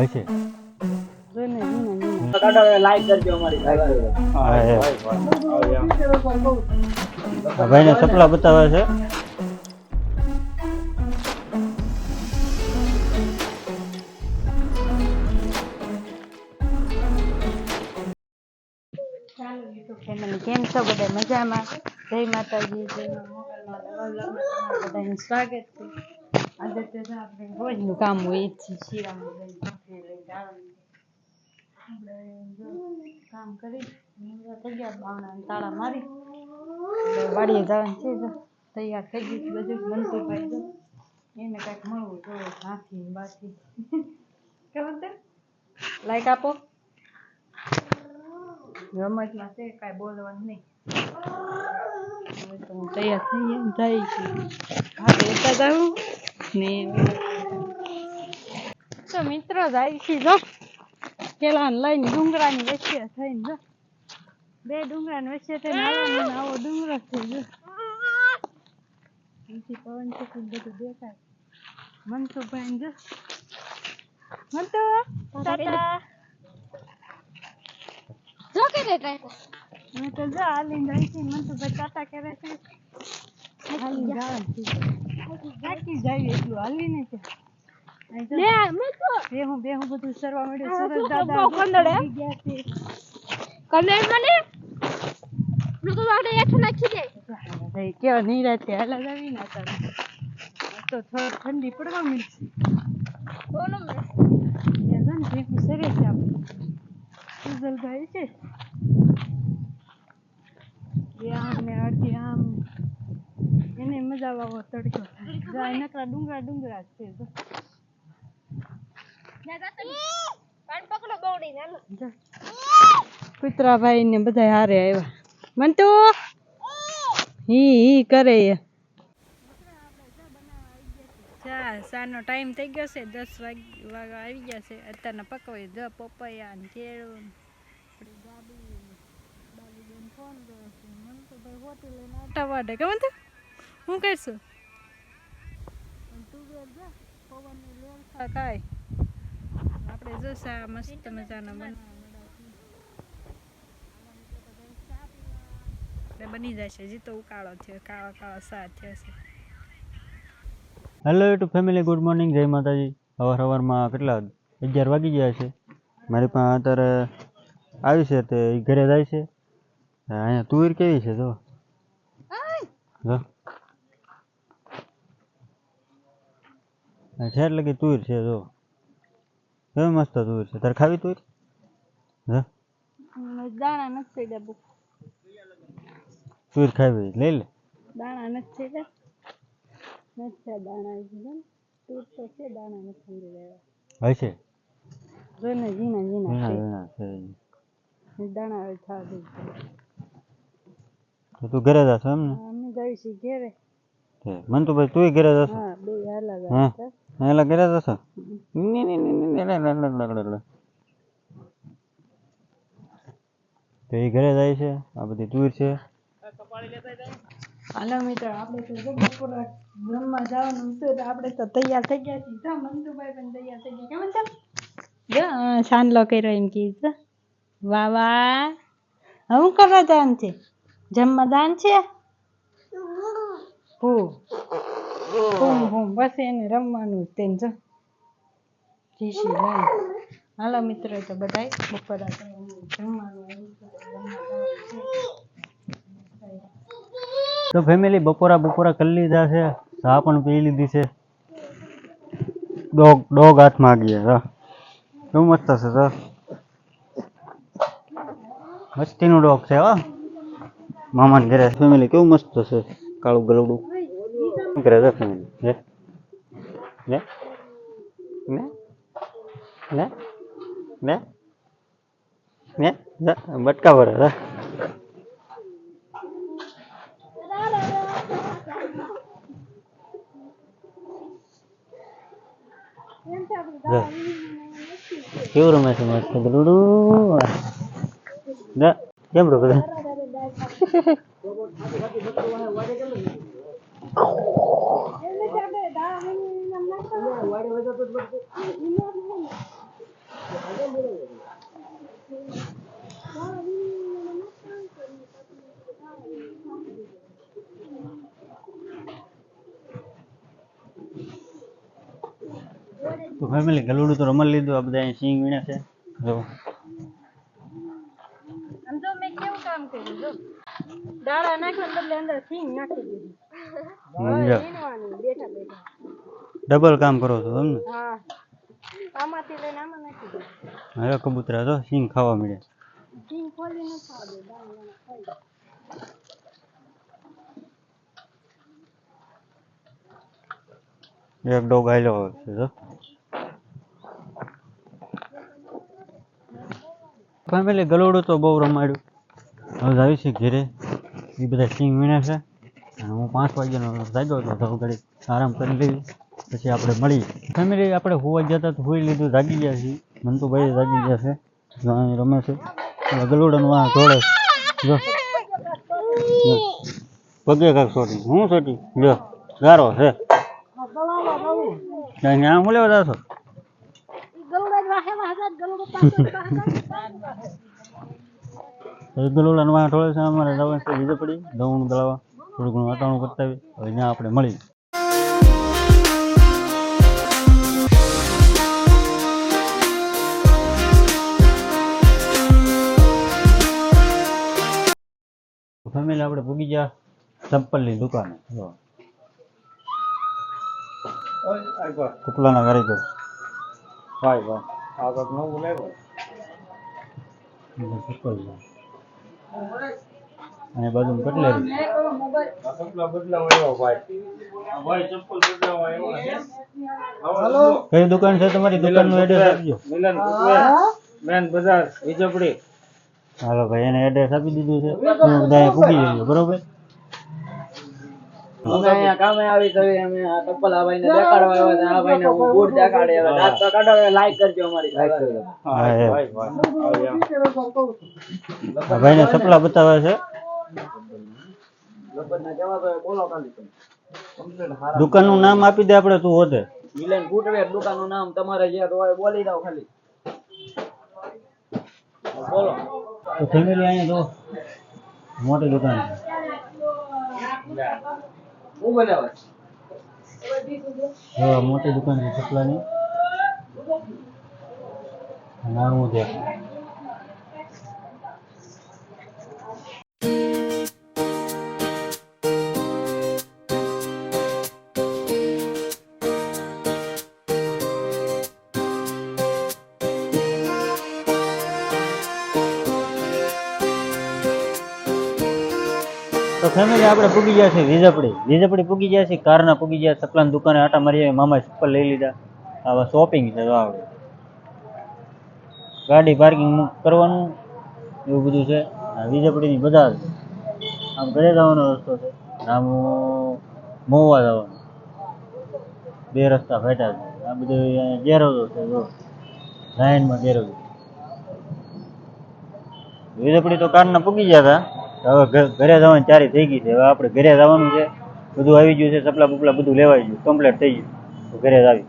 હશે લાઈક કરજો અમારી ભાઈને સપલા બતાવે છે. કેમ છો બધા મજામાં? જય માતાજી, જય બધાનું સ્વાગત છે. આજે તો આપણે રોજનું કામ હોય છે. કામ કરી થઈ ગયા, બાવણા તાળા મારી વાડીએ જવાનું છે. તૈયાર થઈ ગયું બધું. મનસુખભાઈ તો એને કાંઈક મળવું જોઈએ, હાથી બાથી ખબર છે. લાઈક આપો. રમતમાં છે કાંઈ બોલવાનું નહીં. હવે તો હું તૈયાર થઈ જાય છું. હા લેતા જાઉં ને તો મિત્રો જાય છે. જો કેળાને લઈને ડુંગરાની વચ્ચે થઈને જો બે ડુંગરાની વચ્ચે થઈને આવવાનું. આવો ડુંગરો છે. જો અહીંથી પવન ચક્કી બધું દેખાય. મનસુખભાઈ જો મનતો ટાટા જો કે રે હું તો જો હાલીને જાય છે. મનસુખભાઈ ટાટા કરે છે. હાલીને જવાનું છે. થાકી જાય એટલું હાલીને છે. બેહું બધું સરવા મળ્યું. સરસ દાદા ગયા છે. કેવા નિરાતે હાલા જાવી ને તો થોડી ઠંડી પડવા મળશે. ભેગું સરે છે આપણે સુજલભાઈ છે. એ આમ ને અડધી આમ એને મજા આવો તડકો થાય. નકરા ડુંગરા છે. કુતરાભાઈ ને બધા હારે આવ્યા. મન તો હી કરે. સાનો ટાઈમ થઈ ગયો છે. 10 વાગ્યા આવી ગયા છે. અત્યારના પકવાય જો પપૈયા ને કેળું ફોન કર્યો છે. મને તો ભાઈ હોટી લઈને આવતા વાડે કેમ તો હું કરશું. તું જા પવન ની લેર કાય આપણે જો સા મસ્ત મજાના બની જશે. જીતો ઉકાળો થયો. કાળો સા થયો છે. Hello YouTube family, good morning, જય માતાજી. સવારમાં કેટલા 11 વાગી ગયા છે. મારી પાસે અત્યારે આવી છે તે ઘરે જાય છે. અહીંયા તુવેર કેવી છે જો શેર લગી તુવેર છે. જો કેવી મસ્ત તુવેર છે. તારે ખાવી તુવેર? દાણા નથી દે તુવેર ખાવી લઈ લે. દાણા નથી દે દાણા તુર તો છે. દાણા નથી લેવા હશે જોઈને ઝીણા છે. દાણા હવે થવા દે. તો તું ઘરે જાશો એમ ને? અમે જઈશું ઘેરે. મન તો ભાઈ તું ઘરે જશો? હા બે હાલા હા એલા ઘરે જશો? તો એ ઘરે જાય છે. આ બધી તુર છે. હાલો મિત્રો, આપણે તો બપોરે જમવા જવાનું હતું તો આપણે તો તૈયાર થઈ ગયા છીએ. મનસુખભાઈ પણ તૈયાર થઈ ગયા. કેમ છે જો સાંડલો કર્યો એમ કે વાહ વાહ. હું કરવા જાન છે? જમવા દાન છે. બસ એને રમવાનું તેને જો જીસી જાય. હાલો મિત્રો, તો બધા બપોરા જમવાનું તો ફેમિલી બપોરા કરી લીધા છે. ચા પણ પી લીધી છે. ડોગ હાથમાં ગયા. કેવું મસ્ત છે તો મસ્તીનું ડોગ છે. હો મામાને ઘરે ફેમિલી કેવું મસ્ત છે. કાળું ગલુડું શું કરે છે ફેમિલી? બટકા ભરે કેવું રમે છે મસ્ત ગલુડું. કેમ રોકે તો ફેમિલી ગલુડું તો રમણ લીધું. આ બધા અહીં સિંગ વીણ્યા છે જો. આમ તો મેં કેવું કામ કર્યું જો દાડા નાખવાને બદલે અંદર સિંગ નાખી દીધી. સમજો. વીણવાનું બેઠા બેઠા. ડબલ કામ કરો છો એમ ને? હા આમાંથી લઈને આમાં નાખી દીધું. હવે કબૂતરા તો સિંગ ખાવા મળ્યા. સિંગ ખોલી ન ખાવા દે દાણા ખાઈ જાય. એક ડોગ આયલો છે જો. ફેમિલી ગલુડું તો બહુ રમાડ્યું. હવે આવી છે ઘેરે. એ બધા સિંગ વીણે છે અને હું 5 વાગ્યાનો જાગ્યો હતો તો ઘડી આરામ કરી લેવી પછી આપણે મળીએ. ફેમિલી આપણે હોવા ગયા હતા તો હોઈ લીધું, જાગી ગયા છીએ. મંતુભાઈ જાગી ગયા છે, જો અહીં રમે છે. ગલુડાનું વાહ જોડે જો પગે કાંક સોટી. હું સોટી જો ગારો છે. ત્યાં હું લેવા જાશો? ગલુડાનું વાહ ઢોળે છે. અમારે જવાનું છે બીજે પડી દવણું દળાવવા, થોડું ઘણું વાતાવરણ કરતા આવી. હવે ત્યાં આપણે મળી. ફેમિલી આપણે પૂગી ગયા ચપ્પલની દુકાને. કપલાના કારીગર ભાઈ ભાઈ આ કંઈક નવું લાવ્યો ચપ્પલ છે. અને બાજુ કટલેરી કઈ દુકાન છે તમારી? દુકાનનું એડ્રેસ આપજો. મેન બજાર વિજયપુરી. હાલો ભાઈ એને એડ્રેસ આપી દીધું છે. બધા પૂગી જઈએ બરોબર. અમે અહીંયા કામે આવી છે. અમે આ ચપ્પલ આ ભાઈને દેખાડવા આવ્યા છે. આ ભાઈને હું બૂટ દેખાડે. હવે દાંત તો કાઢો, લાઈક કરજો અમારી સાથે. ભાઈને ચપલા બતાવે છે. લગભગ કેવા તો બોલો ખાલી દુકાનનું નામ આપી દે આપણે, તું હોતે મિલન ફૂટવેર દુકાનનું નામ તમારે જે તો હોય બોલી દો ખાલી. બોલો. તો ફેમિલી અહીંયા જો મોટી દુકાન છે. હું બનાવે જો મોટી દુકાન છે ચપલાની. નાનું છે. તો ફેમિલી આપણે પૂગી ગયા છે વિજયપડી પૂગી ગયા છે. કારના પૂગી ગયા. ચપલાની દુકાને આટા મારી આવી. મામાએ ચપ્પલ લઈ લીધા. આવા શોપિંગ છે જો આપણે. ગાડી પાર્કિંગ કરવાનું એવું બધું છે. વિજયપડીની બજાર આમ ઘરે જવાનો રસ્તો છે. આમ મહુવા જવાનો. 2 રસ્તા ફેટા છે. આ બધું ગેરેજો છે જો લાઈનમાં ગેરેજો. વિજયપડી તો કારના પૂગી ગયા હતા. હવે ઘરે જવાની તૈયારી થઈ ગઈ છે. હવે આપણે ઘરે જવાનું છે. બધું આવી ગયું છે. ચપલા બપલા બધું લેવાઈ ગયું, કમ્પ્લીટ થઈ ગયું. તો ઘરે જ આવી.